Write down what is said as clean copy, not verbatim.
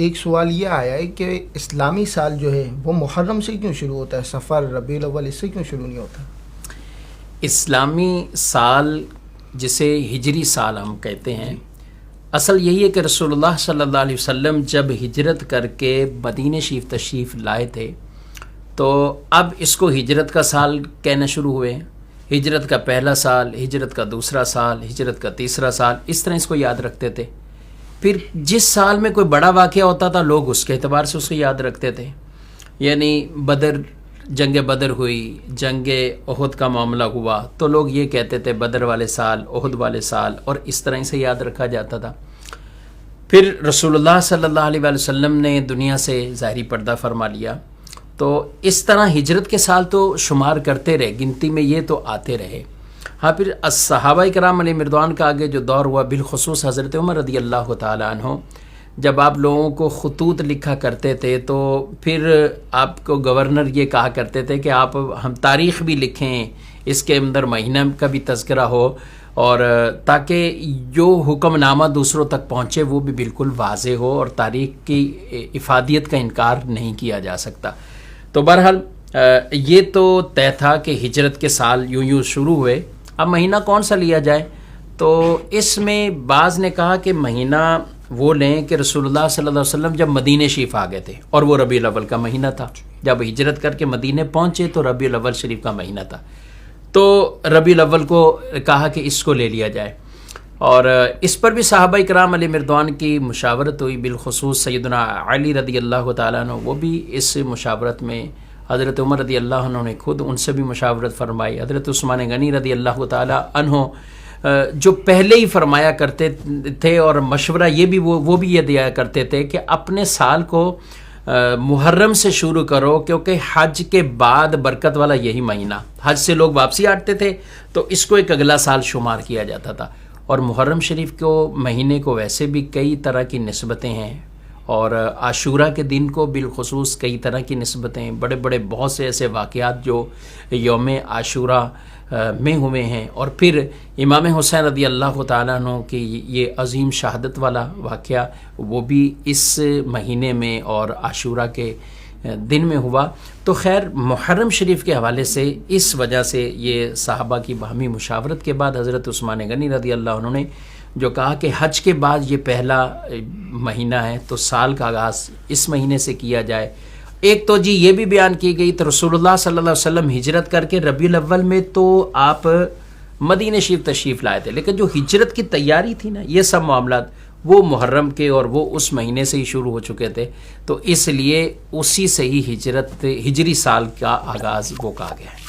ایک سوال یہ آیا ہے کہ اسلامی سال جو ہے وہ محرم سے کیوں شروع ہوتا ہے، سفر، ربیع الاول، اس سے کیوں شروع نہیں ہوتا؟ اسلامی سال جسے ہجری سال ہم کہتے ہیں، اصل یہی ہے کہ رسول اللہ صلی اللہ علیہ وسلم جب ہجرت کر کے مدینہ شریف تشریف لائے تھے تو اب اس کو ہجرت کا سال کہنا شروع ہوئے ہیں۔ ہجرت کا پہلا سال، ہجرت کا دوسرا سال، ہجرت کا تیسرا سال، اس طرح اس کو یاد رکھتے تھے۔ پھر جس سال میں کوئی بڑا واقعہ ہوتا تھا لوگ اس کے اعتبار سے اس کو یاد رکھتے تھے، یعنی جنگ بدر ہوئی، جنگ احد کا معاملہ ہوا تو لوگ یہ کہتے تھے بدر والے سال، احد والے سال، اور اس طرح سے یاد رکھا جاتا تھا۔ پھر رسول اللہ صلی اللہ علیہ وآلہ وسلم نے دنیا سے ظاہری پردہ فرما لیا تو اس طرح ہجرت کے سال تو شمار کرتے رہے، گنتی میں یہ تو آتے رہے۔ ہاں، پھر صحابہ کرام علیہ مردوان کا آگے جو دور ہوا، بالخصوص حضرت عمر رضی اللہ تعالیٰ عنہ، جب آپ لوگوں کو خطوط لکھا کرتے تھے تو پھر آپ کو گورنر یہ کہا کرتے تھے کہ آپ ہم تاریخ بھی لکھیں، اس کے اندر مہینہ کا بھی تذکرہ ہو، اور تاکہ جو حکم نامہ دوسروں تک پہنچے وہ بھی بالکل واضح ہو اور تاریخ کی افادیت کا انکار نہیں کیا جا سکتا۔ تو بہرحال یہ تو طے تھا کہ ہجرت کے سال یوں شروع ہوئے۔ اب مہینہ کون سا لیا جائے؟ تو اس میں بعض نے کہا کہ مہینہ وہ لیں کہ رسول اللہ صلی اللہ علیہ وسلم جب مدینہ شریف آ گئے تھے، اور وہ ربیع الاول کا مہینہ تھا۔ جب ہجرت کر کے مدینہ پہنچے تو ربیع الاول شریف کا مہینہ تھا، تو ربیع الاول کو کہا کہ اس کو لے لیا جائے، اور اس پر بھی صحابہ کرام علیہ مردوان کی مشاورت ہوئی، بالخصوص سیدنا علی رضی اللہ تعالیٰ عنہ، وہ بھی اس مشاورت میں، حضرت عمر رضی اللہ عنہ نے خود ان سے بھی مشاورت فرمائی، حضرت عثمان غنی رضی اللہ تعالیٰ عنہ جو پہلے ہی فرمایا کرتے تھے، اور مشورہ یہ بھی وہ بھی یہ دیا کرتے تھے کہ اپنے سال کو محرم سے شروع کرو، کیونکہ حج کے بعد برکت والا یہی مہینہ، حج سے لوگ واپسی آتے تھے تو اس کو ایک اگلا سال شمار کیا جاتا تھا۔ اور محرم شریف کو مہینے کو ویسے بھی کئی طرح کی نسبتیں ہیں، اور عاشورہ کے دن کو بالخصوص کئی طرح کی نسبتیں ہیں، بڑے بڑے بہت سے ایسے واقعات جو یوم عاشورہ میں ہوئے ہیں، اور پھر امام حسین رضی اللہ تعالیٰ عنہ کی یہ عظیم شہادت والا واقعہ وہ بھی اس مہینے میں اور عاشورہ کے دن میں ہوا۔ تو خیر، محرم شریف کے حوالے سے اس وجہ سے یہ صحابہ کی باہمی مشاورت کے بعد حضرت عثمان غنی رضی اللہ عنہ نے جو کہا کہ حج کے بعد یہ پہلا مہینہ ہے تو سال کا آغاز اس مہینے سے کیا جائے۔ ایک تو جی یہ بھی بیان کی گئی، تو رسول اللہ صلی اللہ علیہ وسلم ہجرت کر کے ربیع الاول میں تو آپ مدینہ شریف تشریف لائے تھے، لیکن جو ہجرت کی تیاری تھی نا، یہ سب معاملات وہ محرم کے اور وہ اس مہینے سے ہی شروع ہو چکے تھے، تو اس لیے اسی سے ہی ہجری سال کا آغاز وہ کہا گیا ہے۔